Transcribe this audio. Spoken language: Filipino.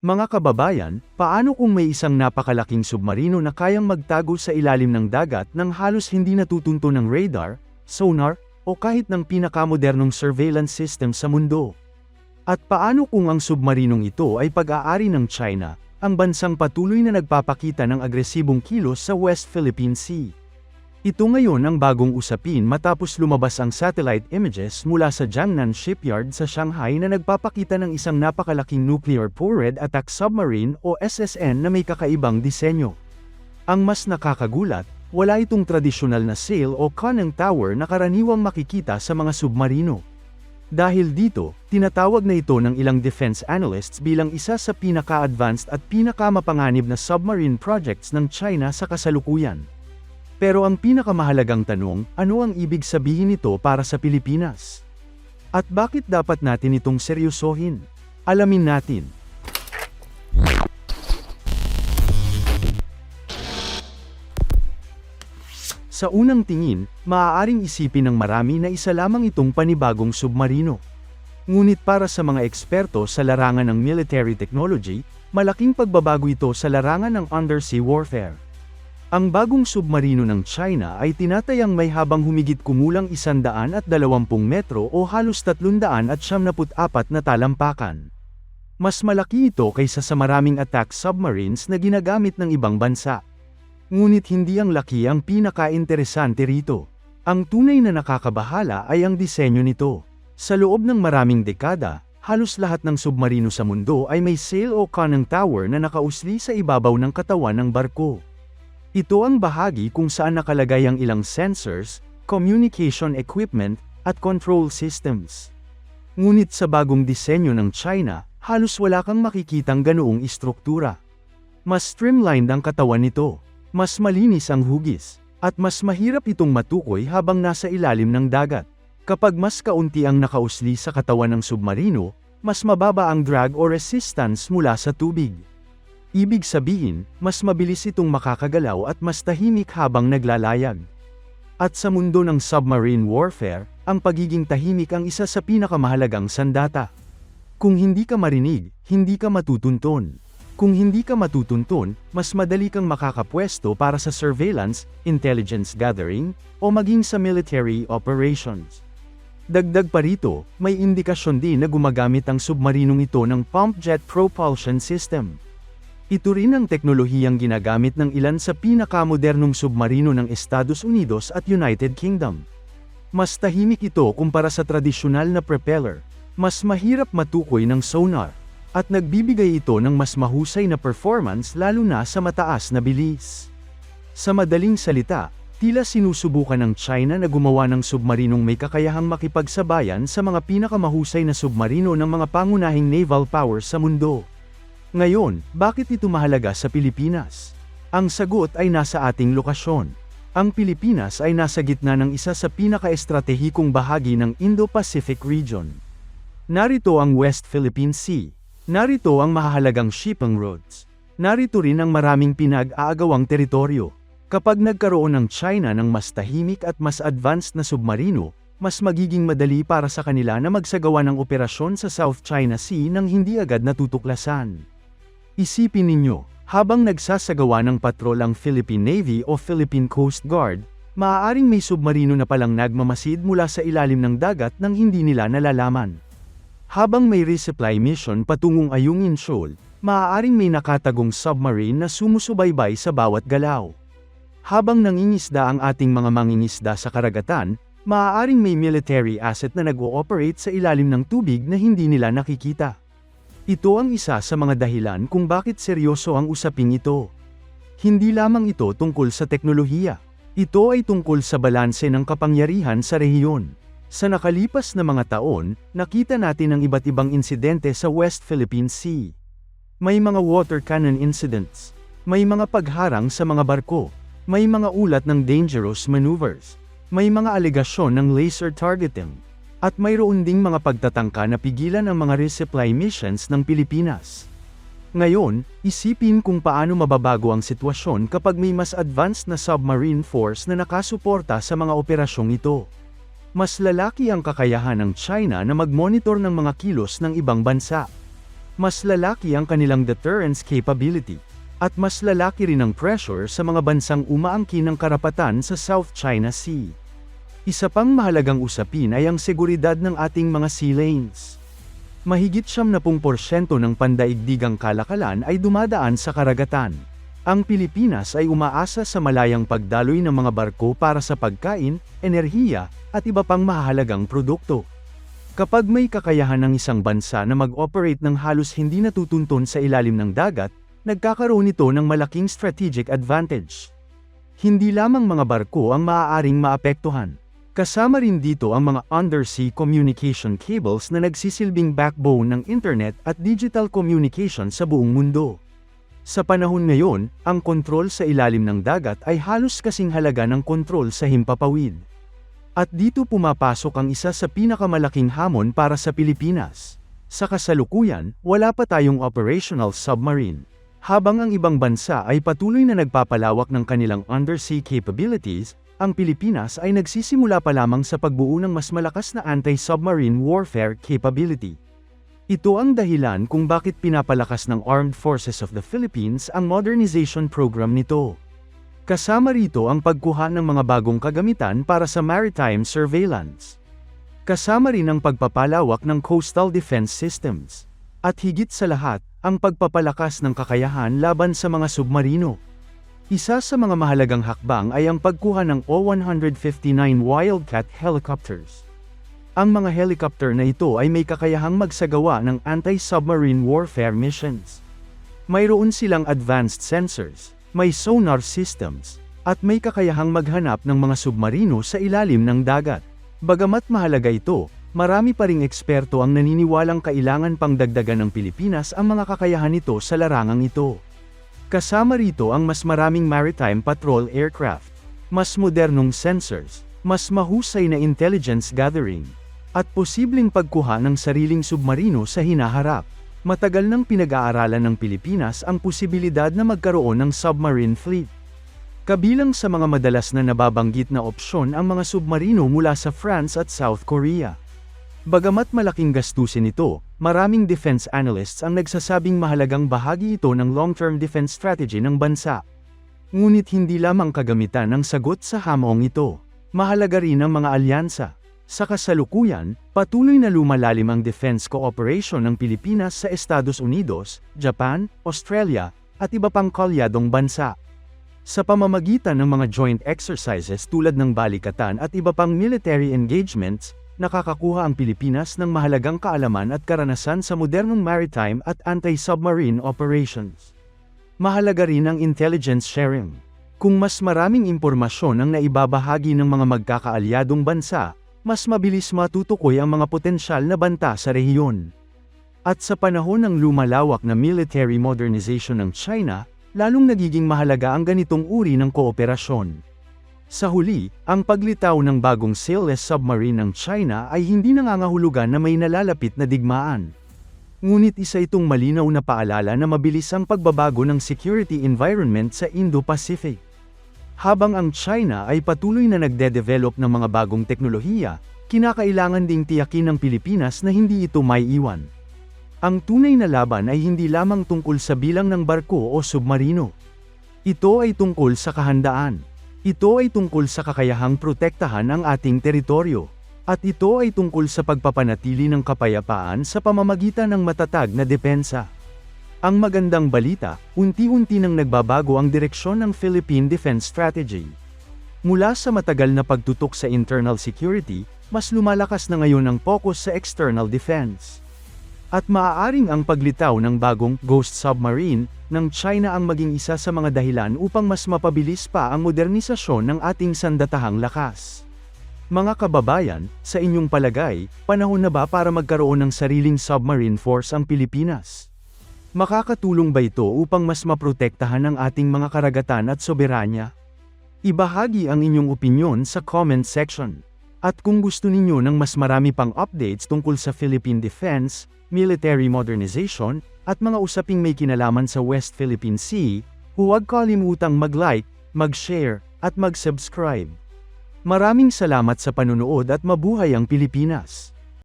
Mga kababayan, paano kung may isang napakalaking submarino na kayang magtago sa ilalim ng dagat nang halos hindi natutunto ng radar, sonar, o kahit ng pinakamodernong surveillance system sa mundo? At paano kung ang submarinong ito ay pag-aari ng China, ang bansang patuloy na nagpapakita ng agresibong kilos sa West Philippine Sea? Ito ngayon ang bagong usapin matapos lumabas ang satellite images mula sa Jiangnan Shipyard sa Shanghai na nagpapakita ng isang napakalaking nuclear forward attack submarine o SSN na may kakaibang disenyo. Ang mas nakakagulat, wala itong tradisyonal na sail o conning tower na karaniwang makikita sa mga submarino. Dahil dito, tinatawag na ito ng ilang defense analysts bilang isa sa pinaka-advanced at pinakamapanganib na submarine projects ng China sa kasalukuyan. Pero ang pinakamahalagang tanong, ano ang ibig sabihin nito para sa Pilipinas? At bakit dapat natin itong seryosohin? Alamin natin. Sa unang tingin, maaaring isipin ng marami na isa lamang itong panibagong submarino. Ngunit para sa mga eksperto sa larangan ng military technology, malaking pagbabago ito sa larangan ng undersea warfare. Ang bagong submarino ng China ay tinatayang may habang humigit kumulang 120 metro o halos 374 na talampakan. Mas malaki ito kaysa sa maraming attack submarines na ginagamit ng ibang bansa. Ngunit hindi ang laki ang pinaka-interesante rito. Ang tunay na nakakabahala ay ang disenyo nito. Sa loob ng maraming dekada, halos lahat ng submarino sa mundo ay may sail o conning tower na nakausli sa ibabaw ng katawan ng barko. Ito ang bahagi kung saan nakalagay ang ilang sensors, communication equipment, at control systems. Ngunit sa bagong disenyo ng China, halos wala kang makikitang ganoong istruktura. Mas streamlined ang katawan nito, mas malinis ang hugis, at mas mahirap itong matukoy habang nasa ilalim ng dagat. Kapag mas kaunti ang nakausli sa katawan ng submarino, mas mababa ang drag o resistance mula sa tubig. Ibig sabihin, mas mabilis itong makakagalaw at mas tahimik habang naglalayag. At sa mundo ng submarine warfare, ang pagiging tahimik ang isa sa pinakamahalagang sandata. Kung hindi ka marinig, hindi ka matutunton. Kung hindi ka matutunton, mas madali kang makakapwesto para sa surveillance, intelligence gathering, o maging sa military operations. Dagdag pa rito, may indikasyon din na gumagamit ang submarinong ito ng pump jet propulsion system. Ito rin ang teknolohiyang ginagamit ng ilan sa pinakamodernong submarino ng Estados Unidos at United Kingdom. Mas tahimik ito kumpara sa tradisyonal na propeller, mas mahirap matukoy ng sonar, at nagbibigay ito ng mas mahusay na performance lalo na sa mataas na bilis. Sa madaling salita, tila sinusubukan ng China na gumawa ng submarinong may kakayahang makipagsabayan sa mga pinakamahusay na submarino ng mga pangunahing naval powers sa mundo. Ngayon, bakit ito mahalaga sa Pilipinas? Ang sagot ay nasa ating lokasyon. Ang Pilipinas ay nasa gitna ng isa sa pinaka-estratehikong bahagi ng Indo-Pacific region. Narito ang West Philippine Sea. Narito ang mahahalagang shipping routes. Narito rin ang maraming pinag-aagawang teritoryo. Kapag nagkaroon ng China ng mas tahimik at mas advanced na submarino, mas magiging madali para sa kanila na magsagawa ng operasyon sa South China Sea nang hindi agad natutuklasan. Isipin ninyo, habang nagsasagawa ng patrol ang Philippine Navy o Philippine Coast Guard, maaaring may submarino na palang nagmamasid mula sa ilalim ng dagat nang hindi nila nalalaman. Habang may resupply mission patungong Ayungin Shoal, maaaring may nakatagong submarine na sumusubaybay sa bawat galaw. Habang nangingisda ang ating mga mangingisda sa karagatan, maaaring may military asset na nag-ooperate sa ilalim ng tubig na hindi nila nakikita. Ito ang isa sa mga dahilan kung bakit seryoso ang usaping ito. Hindi lamang ito tungkol sa teknolohiya. Ito ay tungkol sa balanse ng kapangyarihan sa rehiyon. Sa nakalipas na mga taon, nakita natin ang iba't ibang insidente sa West Philippine Sea. May mga water cannon incidents. May mga pagharang sa mga barko. May mga ulat ng dangerous maneuvers. May mga alegasyon ng laser targeting. At mayroon ding mga pagtatangka na pigilan ang mga resupply missions ng Pilipinas. Ngayon, isipin kung paano mababago ang sitwasyon kapag may mas advanced na submarine force na nakasuporta sa mga operasyong ito. Mas lalaki ang kakayahan ng China na mag-monitor ng mga kilos ng ibang bansa. Mas lalaki ang kanilang deterrence capability. At mas lalaki rin ang pressure sa mga bansang umaangkin ng karapatan sa South China Sea. Isa pang mahalagang usapin ay ang seguridad ng ating mga sea lanes. Mahigit 70% ng pandaigdigang kalakalan ay dumadaan sa karagatan. Ang Pilipinas ay umaasa sa malayang pagdaloy ng mga barko para sa pagkain, enerhiya, at iba pang mahalagang produkto. Kapag may kakayahan ng isang bansa na mag-operate ng halos hindi natutunton sa ilalim ng dagat, nagkakaroon ito ng malaking strategic advantage. Hindi lamang mga barko ang maaaring maapektuhan. Kasama rin dito ang mga undersea communication cables na nagsisilbing backbone ng internet at digital communication sa buong mundo. Sa panahon ngayon, ang kontrol sa ilalim ng dagat ay halos kasing halaga ng kontrol sa himpapawid. At dito pumapasok ang isa sa pinakamalaking hamon para sa Pilipinas. Sa kasalukuyan, wala pa tayong operational submarine. Habang ang ibang bansa ay patuloy na nagpapalawak ng kanilang undersea capabilities, ang Pilipinas ay nagsisimula pa lamang sa pagbuo ng mas malakas na anti-submarine warfare capability. Ito ang dahilan kung bakit pinapalakas ng Armed Forces of the Philippines ang modernization program nito. Kasama rito ang pagkuha ng mga bagong kagamitan para sa maritime surveillance. Kasama rin ang pagpapalawak ng coastal defense systems. At higit sa lahat, ang pagpapalakas ng kakayahan laban sa mga submarino. Isa sa mga mahalagang hakbang ay ang pagkuha ng O-159 Wildcat helicopters. Ang mga helicopter na ito ay may kakayahang magsagawa ng anti-submarine warfare missions. Mayroon silang advanced sensors, may sonar systems, at may kakayahang maghanap ng mga submarino sa ilalim ng dagat. Bagamat mahalaga ito, marami pa ring eksperto ang naniniwalang kailangan pang dagdagan ng Pilipinas ang mga kakayahan nito sa larangang ito. Kasama rito ang mas maraming maritime patrol aircraft, mas modernong sensors, mas mahusay na intelligence gathering, at posibleng pagkuha ng sariling submarino sa hinaharap. Matagal nang pinag-aaralan ng Pilipinas ang posibilidad na magkaroon ng submarine fleet. Kabilang sa mga madalas na nababanggit na opsyon ang mga submarino mula sa France at South Korea. Bagamat malaking gastusin ito, maraming defense analysts ang nagsasabing mahalagang bahagi ito ng long-term defense strategy ng bansa. Ngunit hindi lamang kagamitan ang sagot sa hamong ito. Mahalaga rin ang mga alyansa. Sa kasalukuyan, patuloy na lumalalim ang defense cooperation ng Pilipinas sa Estados Unidos, Japan, Australia, at iba pang kalyadong bansa. Sa pamamagitan ng mga joint exercises tulad ng balikatan at iba pang military engagements, nakakakuha ang Pilipinas ng mahalagang kaalaman at karanasan sa modernong maritime at anti-submarine operations. Mahalaga rin ang intelligence sharing. Kung mas maraming impormasyon ang naibabahagi ng mga magkakaalyadong bansa, mas mabilis matutukoy ang mga potensyal na banta sa rehiyon. At sa panahon ng lumalawak na military modernization ng China, lalong nagiging mahalaga ang ganitong uri ng kooperasyon. Sa huli, ang paglitaw ng bagong sailless submarine ng China ay hindi nangangahulugan na may nalalapit na digmaan. Ngunit isa itong malinaw na paalala na mabilis ang pagbabago ng security environment sa Indo-Pacific. Habang ang China ay patuloy na nagde-develop ng mga bagong teknolohiya, kinakailangan ding tiyakin ng Pilipinas na hindi ito maiiwan. Ang tunay na laban ay hindi lamang tungkol sa bilang ng barko o submarino. Ito ay tungkol sa kahandaan. Ito ay tungkol sa kakayahang protektahan ang ating teritoryo. At ito ay tungkol sa pagpapanatili ng kapayapaan sa pamamagitan ng matatag na depensa. Ang magandang balita, unti-unti nang nagbabago ang direksyon ng Philippine Defense Strategy. Mula sa matagal na pagtutok sa internal security, mas lumalakas na ngayon ang focus sa external defense. At maaaring ang paglitaw ng bagong Ghost Submarine ng China ang maging isa sa mga dahilan upang mas mapabilis pa ang modernisasyon ng ating sandatahang lakas. Mga kababayan, sa inyong palagay, panahon na ba para magkaroon ng sariling submarine force ang Pilipinas? Makakatulong ba ito upang mas maprotektahan ang ating mga karagatan at soberanya? Ibahagi ang inyong opinyon sa comment section. At kung gusto ninyo ng mas marami pang updates tungkol sa Philippine Defense, military modernization, at mga usaping may kinalaman sa West Philippine Sea, huwag kalimutang mag-like, mag-share, at mag-subscribe. Maraming salamat sa panunood at mabuhay ang Pilipinas!